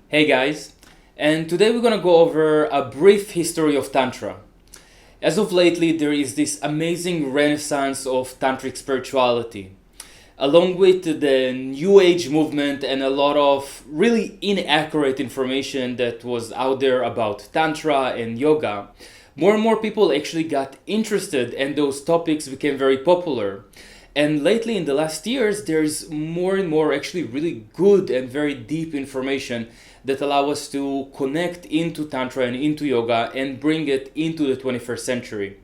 Hey guys, and today we're gonna go over a brief history of Tantra. As of lately, there is this amazing renaissance of Tantric spirituality, along with the New Age movement and a lot of really inaccurate information that was out there about Tantra and yoga. More and more people actually got interested, and those topics became very popular. And lately, in the last years, there's more and more actually really good and very deep information that allow us to connect into Tantra and into yoga and bring it into the 21st century.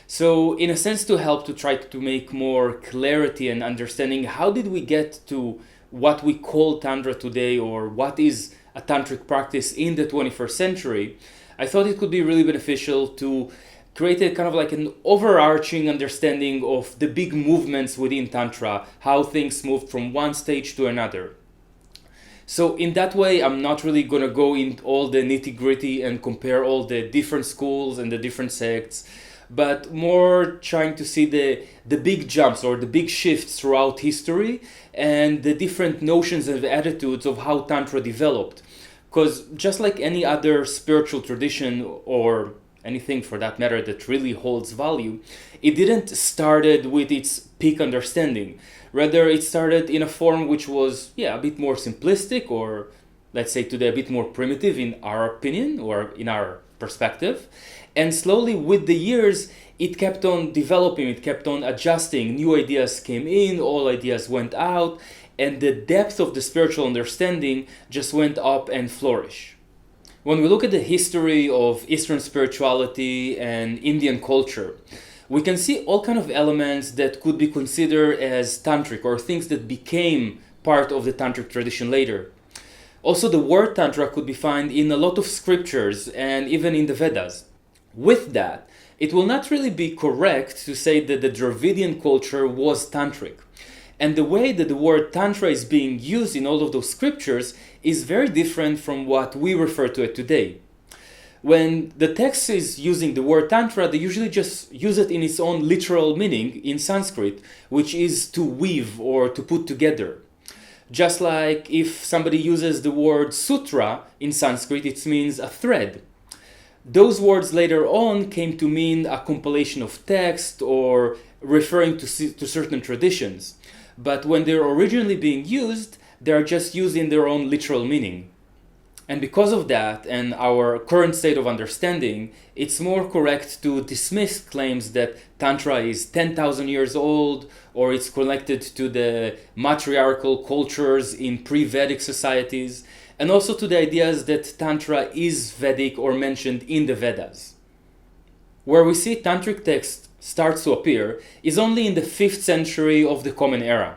So, in a sense, to help to try to make more clarity and understanding, how did we get to what we call Tantra today, or what is a Tantric practice in the 21st century, I thought it could be really beneficial to create a kind of like an overarching understanding of the big movements within Tantra, how things moved from one stage to another. So in that way, I'm not really going to go into all the nitty-gritty and compare all the different schools and the different sects, but more trying to see the big jumps or the big shifts throughout history and the different notions and attitudes of how Tantra developed. Because just like any other spiritual tradition, or anything for that matter that really holds value, it didn't started with its peak understanding. Rather, it started in a form which was, a bit more simplistic, or let's say today a bit more primitive in our opinion or in our perspective. And slowly with the years, it kept on developing, it kept on adjusting. New ideas came in, old ideas went out, and the depth of the spiritual understanding just went up and flourished. When we look at the history of Eastern spirituality and Indian culture, we can see all kind of elements that could be considered as tantric, or things that became part of the tantric tradition later. Also, the word tantra could be found in a lot of scriptures and even in the Vedas. With that, it will not really be correct to say that the Dravidian culture was tantric. And the way that the word tantra is being used in all of those scriptures is very different from what we refer to it today. When the text is using the word tantra, they usually just use it in its own literal meaning in Sanskrit, which is to weave or to put together. Just like if somebody uses the word sutra in Sanskrit, it means a thread. Those words later on came to mean a compilation of text or referring to certain traditions. But when they're originally being used, they're just used in their own literal meaning. And because of that and our current state of understanding, it's more correct to dismiss claims that Tantra is 10,000 years old, or it's connected to the matriarchal cultures in pre-Vedic societies, and also to the ideas that Tantra is Vedic or mentioned in the Vedas. Where we see Tantric text starts to appear is only in the 5th century of the Common Era.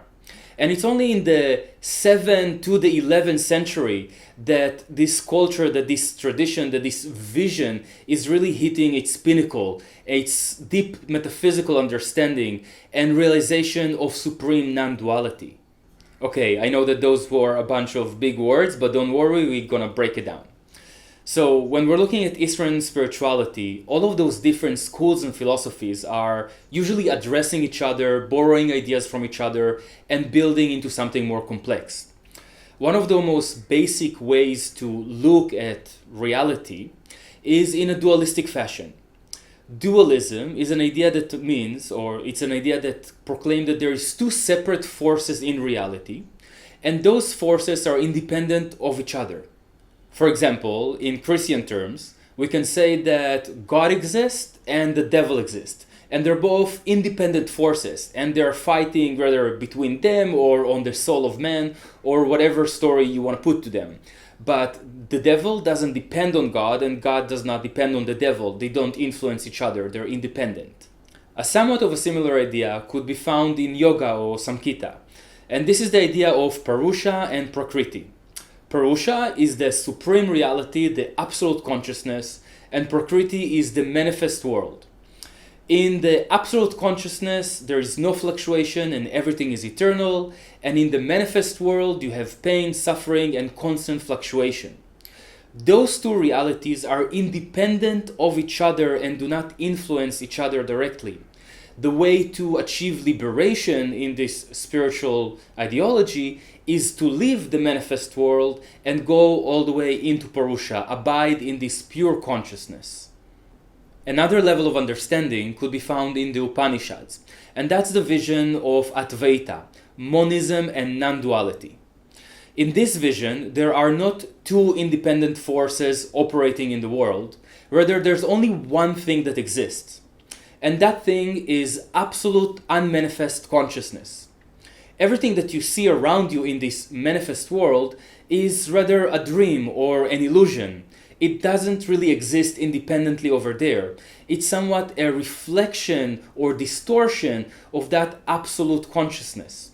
And it's only in the 7th to the 11th century that this culture, that this tradition, that this vision is really hitting its pinnacle, its deep metaphysical understanding and realization of supreme non-duality. Okay, I know that those were a bunch of big words, but don't worry, we're gonna break it down. So when we're looking at Eastern spirituality, all of those different schools and philosophies are usually addressing each other, borrowing ideas from each other, and building into something more complex. One of the most basic ways to look at reality is in a dualistic fashion. Dualism is an idea that means, or it's an idea that proclaims that there is two separate forces in reality, and those forces are independent of each other. For example, in Christian terms, we can say that God exists and the devil exists. And they're both independent forces, and they're fighting whether between them or on the soul of man, or whatever story you want to put to them. But the devil doesn't depend on God, and God does not depend on the devil. They don't influence each other, they're independent. A somewhat of a similar idea could be found in yoga or samkhita. And this is the idea of Purusha and Prakriti. Purusha is the supreme reality, the absolute consciousness, and Prakriti is the manifest world. In the absolute consciousness, there is no fluctuation and everything is eternal. And in the manifest world, you have pain, suffering, and constant fluctuation. Those two realities are independent of each other and do not influence each other directly. The way to achieve liberation in this spiritual ideology is to leave the manifest world and go all the way into Purusha, abide in this pure consciousness. Another level of understanding could be found in the Upanishads, and that's the vision of Advaita, monism and non-duality. In this vision, there are not two independent forces operating in the world, rather there's only one thing that exists. And that thing is absolute unmanifest consciousness. Everything that you see around you in this manifest world is rather a dream or an illusion. It doesn't really exist independently over there. It's somewhat a reflection or distortion of that absolute consciousness.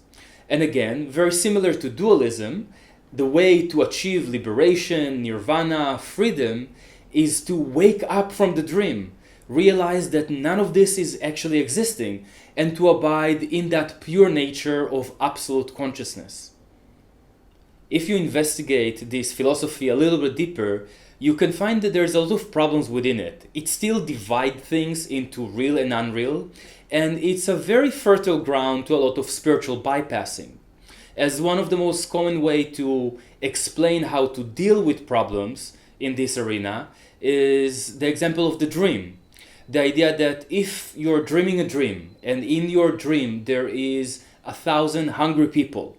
And again, very similar to dualism, the way to achieve liberation, nirvana, freedom, is to wake up from the dream, realize that none of this is actually existing, and to abide in that pure nature of absolute consciousness. If you investigate this philosophy a little bit deeper, you can find that there's a lot of problems within it. It still divides things into real and unreal, and it's a very fertile ground to a lot of spiritual bypassing. As one of the most common way to explain how to deal with problems in this arena is the example of the dream. The idea that if you're dreaming a dream and in your dream there is 1,000 hungry people,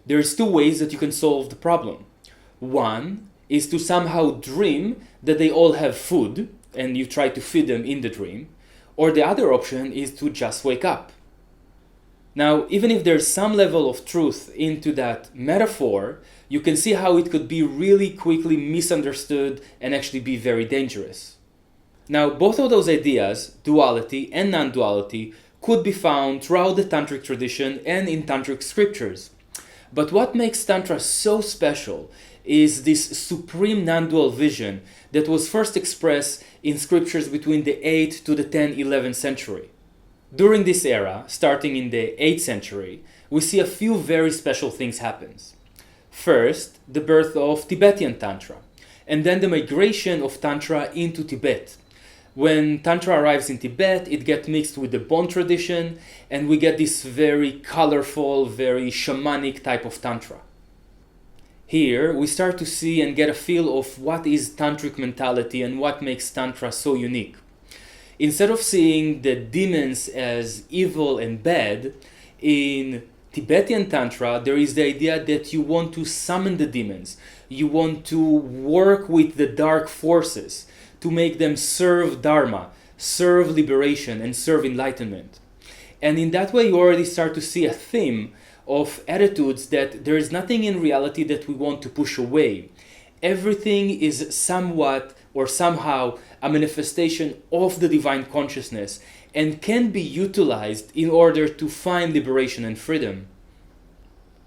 there's two ways that you can solve the problem. One is to somehow dream that they all have food and you try to feed them in the dream, or the other option is to just wake up. Now, even if there's some level of truth into that metaphor, you can see how it could be really quickly misunderstood and actually be very dangerous. Now, both of those ideas, duality and non-duality, could be found throughout the Tantric tradition and in Tantric scriptures. But what makes Tantra so special is this supreme non-dual vision that was first expressed in scriptures between the 8th to the 10th, 11th century. During this era, starting in the 8th century, we see a few very special things happen. First, the birth of Tibetan Tantra, and then the migration of Tantra into Tibet. When Tantra arrives in Tibet, it gets mixed with the Bon tradition, and we get this very colorful, very shamanic type of Tantra. Here, we start to see and get a feel of what is Tantric mentality and what makes Tantra so unique. Instead of seeing the demons as evil and bad, in Tibetan Tantra, there is the idea that you want to summon the demons. You want to work with the dark forces to make them serve Dharma, serve liberation, and serve enlightenment. And in that way, you already start to see a theme of attitudes that there is nothing in reality that we want to push away. Everything is somewhat or somehow a manifestation of the divine consciousness and can be utilized in order to find liberation and freedom.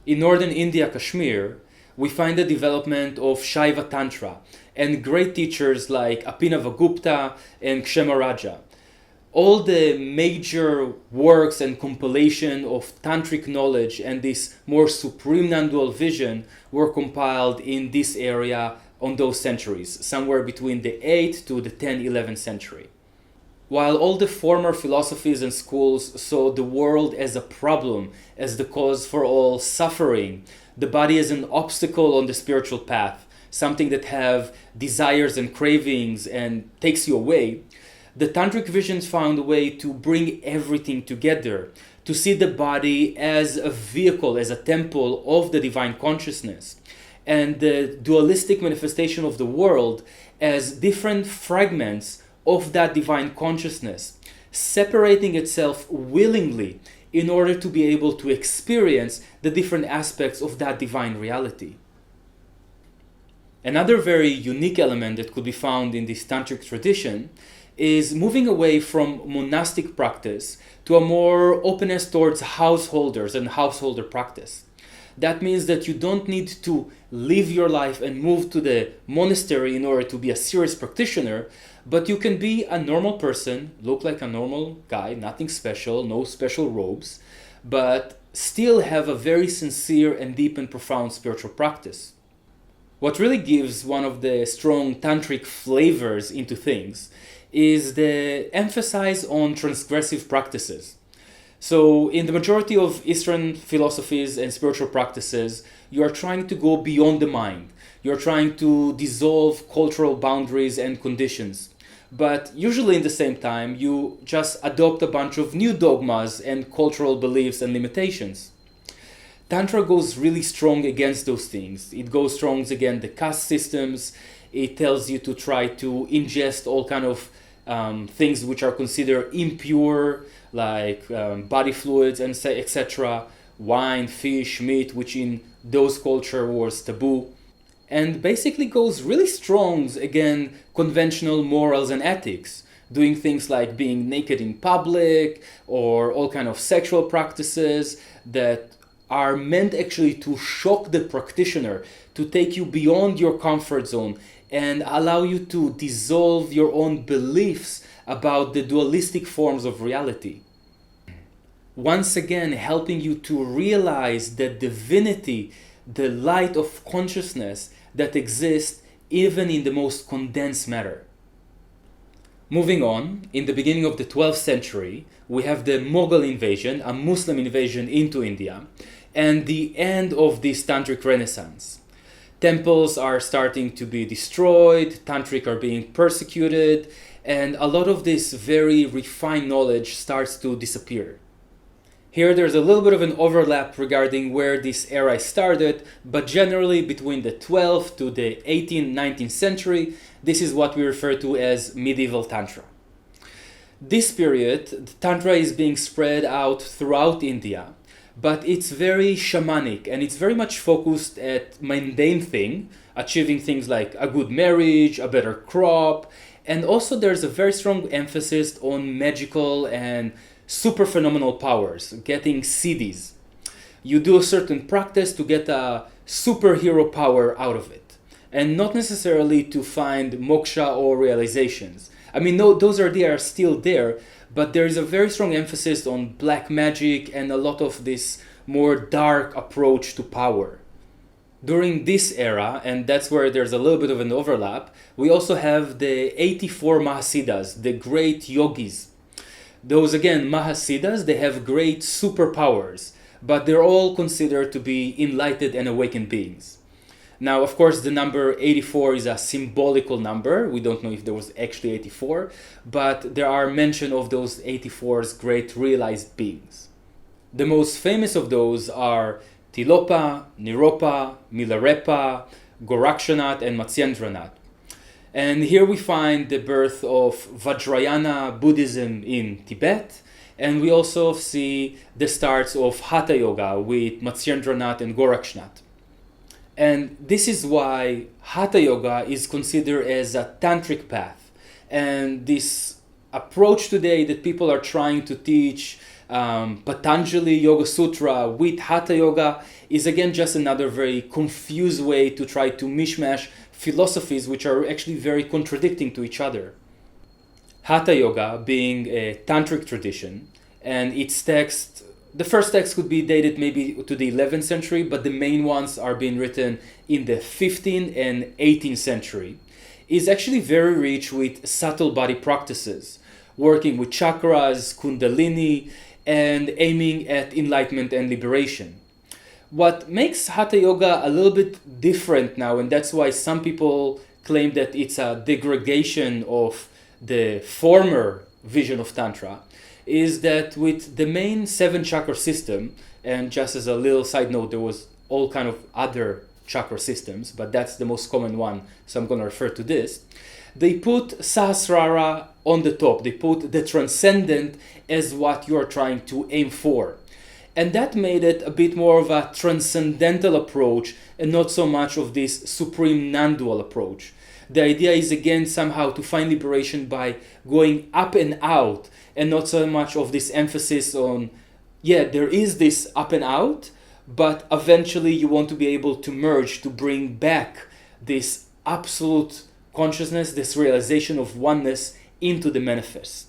In northern India, Kashmir, we find the development of Shiva Tantra and great teachers like Abhinavagupta and Kshamaraja. All the major works and compilation of tantric knowledge and this more supreme non-dual vision were compiled in this area on those centuries, somewhere between the 8th to the 10th, 11th century. While all the former philosophies and schools saw the world as a problem, as the cause for all suffering, the body as an obstacle on the spiritual path, something that have desires and cravings and takes you away, the Tantric visions found a way to bring everything together, to see the body as a vehicle, as a temple of the divine consciousness, and the dualistic manifestation of the world as different fragments of that divine consciousness, separating itself willingly in order to be able to experience the different aspects of that divine reality. Another very unique element that could be found in this Tantric tradition is moving away from monastic practice to a more openness towards householders and householder practice. That means that you don't need to live your life and move to the monastery in order to be a serious practitioner, but you can be a normal person, look like a normal guy, nothing special, no special robes, but still have a very sincere and deep and profound spiritual practice. What really gives one of the strong tantric flavors into things is the emphasis on transgressive practices. So, in the majority of Eastern philosophies and spiritual practices, you are trying to go beyond the mind. You're trying to dissolve cultural boundaries and conditions. But usually, in the same time, you just adopt a bunch of new dogmas and cultural beliefs and limitations. Tantra goes really strong against those things. It goes strong against the caste systems. It tells you to try to ingest all kind of things which are considered impure, like body fluids and etc. Wine, fish, meat, which in those culture was taboo. And basically goes really strong against conventional morals and ethics, doing things like being naked in public or all kind of sexual practices that are meant actually to shock the practitioner, to take you beyond your comfort zone and allow you to dissolve your own beliefs about the dualistic forms of reality. Once again, helping you to realize the divinity, the light of consciousness that exists even in the most condensed matter. Moving on, in the beginning of the 12th century, we have the Mughal invasion, a Muslim invasion into India, and the end of this Tantric Renaissance. Temples are starting to be destroyed, Tantric are being persecuted, and a lot of this very refined knowledge starts to disappear. Here there's a little bit of an overlap regarding where this era started, but generally between the 12th to the 18th, 19th century, this is what we refer to as medieval Tantra. This period, the Tantra is being spread out throughout India, but it's very shamanic and it's very much focused at mundane thing, achieving things like a good marriage, a better crop, and also there's a very strong emphasis on magical and super phenomenal powers, getting siddhis. You do a certain practice to get a superhero power out of it, and not necessarily to find moksha or realizations. I mean, no, those are still there, but there is a very strong emphasis on black magic and a lot of this more dark approach to power. During this era, and that's where there's a little bit of an overlap, we also have the 84 Mahasiddhas, the great yogis. Those, again, Mahasiddhas, they have great superpowers, but they're all considered to be enlightened and awakened beings. Now, of course, the number 84 is a symbolical number. We don't know if there was actually 84, but there are mention of those 84's great realized beings. The most famous of those are Tilopa, Niropa, Milarepa, Gorakshanath, and Matsyendranath. And here we find the birth of Vajrayana Buddhism in Tibet, and we also see the starts of Hatha Yoga with Matsyendranath and Gorakshanath. And this is why Hatha Yoga is considered as a tantric path. And this approach today that people are trying to teach Patanjali Yoga Sutra with Hatha Yoga is again just another very confused way to try to mishmash philosophies which are actually very contradicting to each other. Hatha Yoga being a tantric tradition, and its text, the first text could be dated maybe to the 11th century, but the main ones are being written in the 15th and 18th century, is actually very rich with subtle body practices, working with chakras, kundalini, and aiming at enlightenment and liberation. What makes Hatha Yoga a little bit different now, and that's why some people claim that it's a degradation of the former vision of Tantra, is that with the main 7 chakra system, and just as a little side note, there was all kind of other chakra systems, but that's the most common one, so I'm going to refer to this. They put Sahasrara on the top. They put the transcendent as what you are trying to aim for. And that made it a bit more of a transcendental approach and not so much of this supreme non-dual approach. The idea is again somehow to find liberation by going up and out, and not so much of this emphasis on, there is this up and out, but eventually you want to be able to merge, to bring back this absolute consciousness, this realization of oneness into the manifest.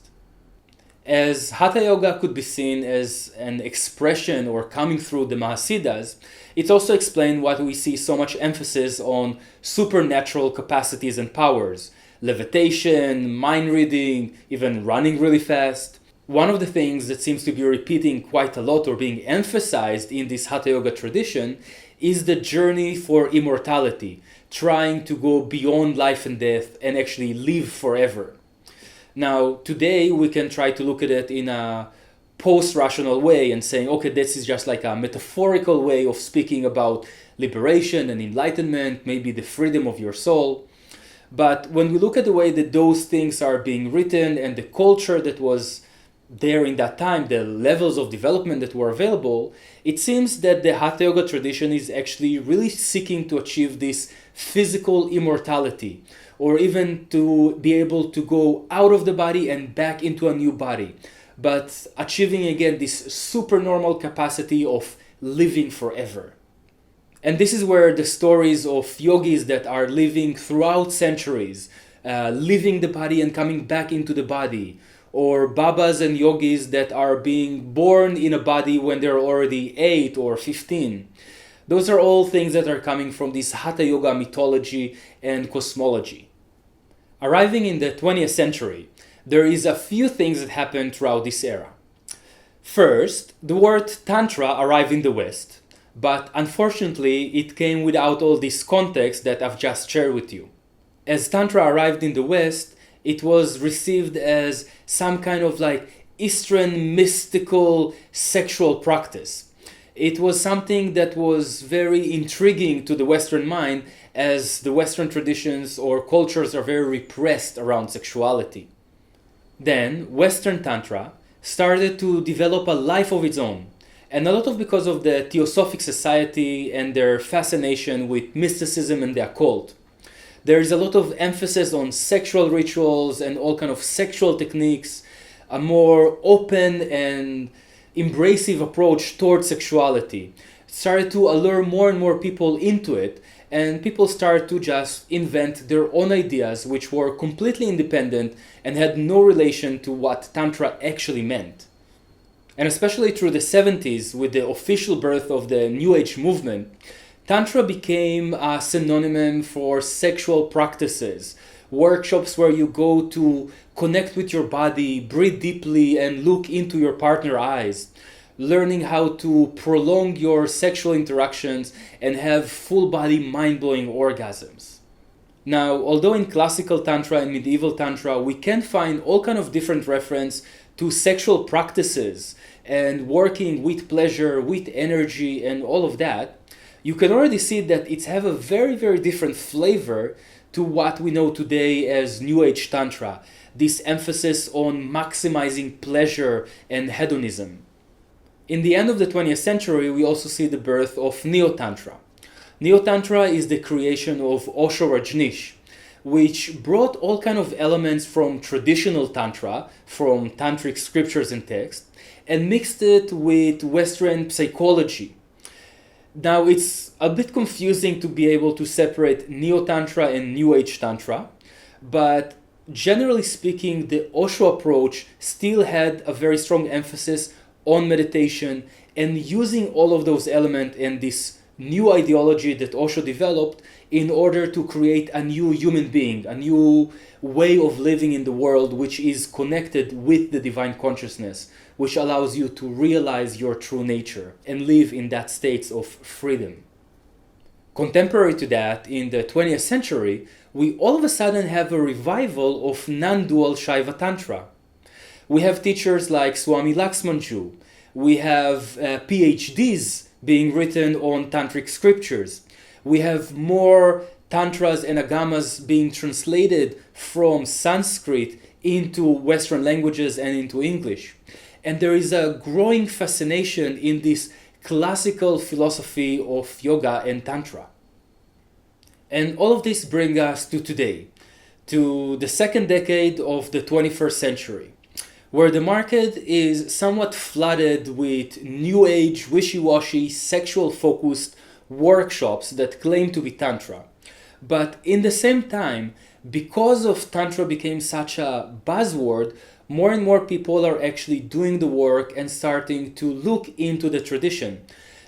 As Hatha Yoga could be seen as an expression or coming through the Mahasiddhas, it's also explained why we see so much emphasis on supernatural capacities and powers, levitation, mind reading, even running really fast. One of the things that seems to be repeating quite a lot or being emphasized in this Hatha Yoga tradition is the journey for immortality, trying to go beyond life and death and actually live forever. Now, today we can try to look at it in a post-rational way and saying, okay, this is just like a metaphorical way of speaking about liberation and enlightenment, maybe the freedom of your soul. But when we look at the way that those things are being written and the culture that was there in that time, the levels of development that were available, it seems that the Hatha Yoga tradition is actually really seeking to achieve this physical immortality, or even to be able to go out of the body and back into a new body, but achieving again this supernormal capacity of living forever. And this is where the stories of yogis that are living throughout centuries, leaving the body and coming back into the body, or babas and yogis that are being born in a body when they're already 8 or 15. Those are all things that are coming from this Hatha Yoga mythology and cosmology. Arriving in the 20th century, there is a few things that happened throughout this era. First, the word Tantra arrived in the West, but unfortunately it came without all this context that I've just shared with you. As Tantra arrived in the West, it was received as some kind of like Eastern mystical sexual practice. It was something that was very intriguing to the Western mind, as the Western traditions or cultures are very repressed around sexuality. Then Western Tantra started to develop a life of its own, and a lot of because of the Theosophic society and their fascination with mysticism and the occult. There is a lot of emphasis on sexual rituals and all kind of sexual techniques, a more open and embracive approach towards sexuality. It started to allure more and more people into it, and people started to just invent their own ideas which were completely independent and had no relation to what Tantra actually meant. And especially through the 70s, with the official birth of the New Age movement, Tantra became a synonym for sexual practices, workshops where you go to connect with your body, breathe deeply, and look into your partner's eyes, learning how to prolong your sexual interactions and have full-body mind-blowing orgasms. Now, although in classical Tantra and medieval Tantra we can find all kind of different reference to sexual practices and working with pleasure, with energy, and all of that, you can already see that it's have a very, very different flavor to what we know today as New Age Tantra, this emphasis on maximizing pleasure and hedonism. In the end of the 20th century, we also see the birth of Neo-Tantra. Neo-Tantra is the creation of Osho Rajneesh, which brought all kind of elements from traditional Tantra, from Tantric scriptures and texts, and mixed it with Western psychology. Now, it's a bit confusing to be able to separate Neo-Tantra and New Age Tantra, but generally speaking, the Osho approach still had a very strong emphasis on meditation and using all of those elements and this new ideology that Osho developed in order to create a new human being, a new way of living in the world which is connected with the divine consciousness, which allows you to realize your true nature and live in that state of freedom. Contemporary to that, in the 20th century, we all of a sudden have a revival of non-dual Shiva Tantra. We have teachers like Swami Laxmanju. We have PhDs being written on Tantric scriptures. We have more Tantras and Agamas being translated from Sanskrit into Western languages and into English. And there is a growing fascination in this classical philosophy of yoga and Tantra. And all of this brings us to today, to the second decade of the 21st century, where the market is somewhat flooded with new age, wishy-washy, sexual-focused workshops that claim to be Tantra. But in the same time, because of Tantra became such a buzzword, more and more people are actually doing the work and starting to look into the tradition.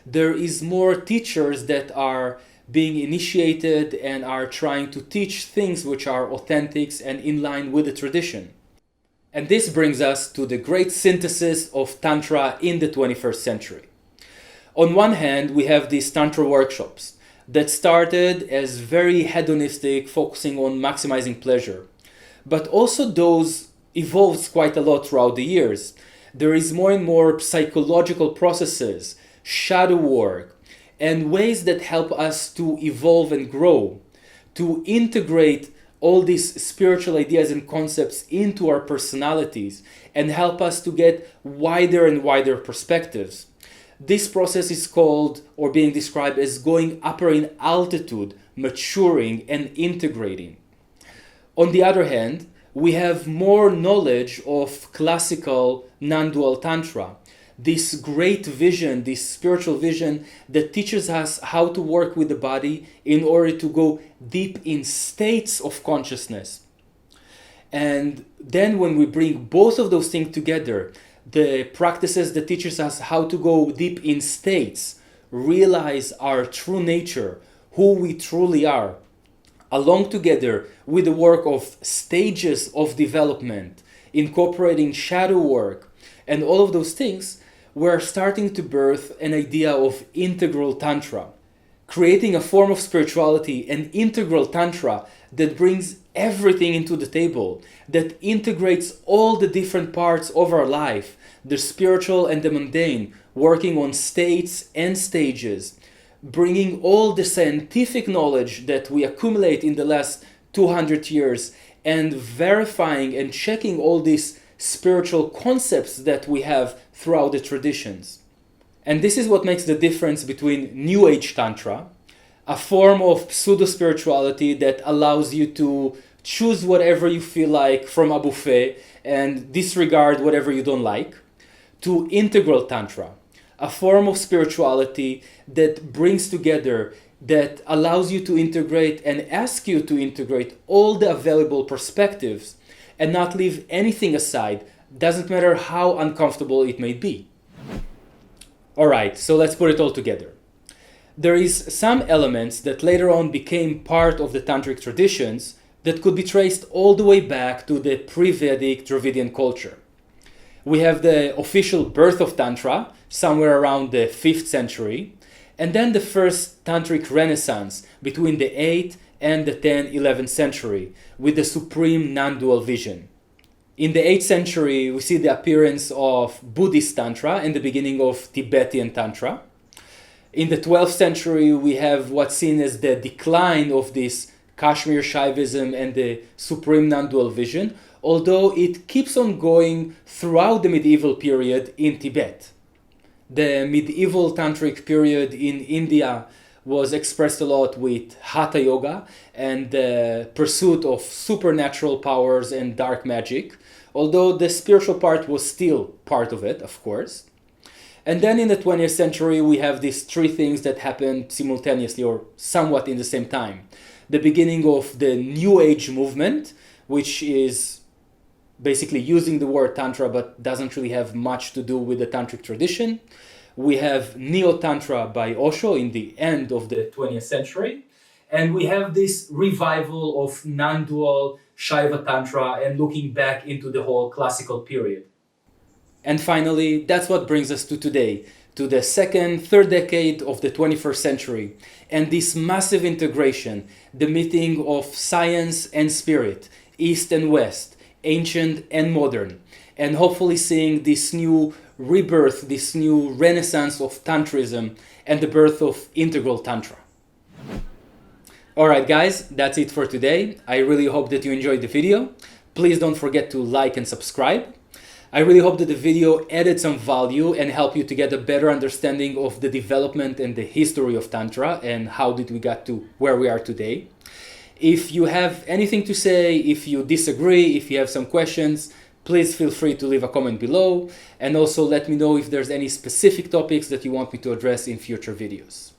There is more teachers that are being initiated and are trying to teach things which are authentic and in line with the tradition. And this brings us to the great synthesis of Tantra in the 21st century. On one hand, we have these Tantra workshops that started as very hedonistic, focusing on maximizing pleasure. But also those evolved quite a lot throughout the years. There is more and more psychological processes, shadow work, and ways that help us to evolve and grow, to integrate all these spiritual ideas and concepts into our personalities and help us to get wider and wider perspectives. This process is called or being described as going upper in altitude, maturing and integrating. On the other hand, we have more knowledge of classical non-dual Tantra, this great vision, this spiritual vision that teaches us how to work with the body in order to go deep in states of consciousness. And then when we bring both of those things together, the practices that teaches us how to go deep in states, realize our true nature, who we truly are, along together with the work of stages of development, incorporating shadow work, and all of those things, we're starting to birth an idea of integral Tantra, creating a form of spirituality, an integral Tantra that brings everything into the table, that integrates all the different parts of our life, the spiritual and the mundane, working on states and stages, bringing all the scientific knowledge that we accumulate in the last 200 years and verifying and checking all these spiritual concepts that we have throughout the traditions. And this is what makes the difference between New Age Tantra, a form of pseudo-spirituality that allows you to choose whatever you feel like from a buffet and disregard whatever you don't like, to Integral Tantra, a form of spirituality that brings together, that allows you to integrate and ask you to integrate all the available perspectives and not leave anything aside, doesn't matter how uncomfortable it may be. Alright, so let's put it all together. There is some elements that later on became part of the Tantric traditions that could be traced all the way back to the pre-Vedic Dravidian culture. We have the official birth of Tantra, somewhere around the 5th century, and then the first Tantric renaissance between the 8th and the 10th, 11th century, with the supreme non-dual vision. In the 8th century, we see the appearance of Buddhist Tantra and the beginning of Tibetan Tantra. In the 12th century, we have what's seen as the decline of this Kashmir Shaivism and the supreme non-dual vision, although it keeps on going throughout the medieval period in Tibet. The medieval Tantric period in India was expressed a lot with Hatha Yoga and the pursuit of supernatural powers and dark magic, although the spiritual part was still part of it, of course. And then in the 20th century, we have these three things that happened simultaneously or somewhat in the same time. The beginning of the New Age movement, which is basically using the word Tantra but doesn't really have much to do with the Tantric tradition. We have Neo-Tantra by Osho in the end of the 20th century. And we have this revival of non-dual Shiva Tantra and looking back into the whole classical period. And finally, that's what brings us to today, to the second, third decade of the 21st century, and this massive integration, the meeting of science and spirit, East and West, ancient and modern, and hopefully seeing this new rebirth, this new renaissance of Tantrism and the birth of integral Tantra. Alright guys, that's it for today. I really hope that you enjoyed the video. Please don't forget to like and subscribe. I really hope that the video added some value and helped you to get a better understanding of the development and the history of Tantra and how did we get to where we are today. If you have anything to say, if you disagree, if you have some questions, please feel free to leave a comment below, and also let me know if there's any specific topics that you want me to address in future videos.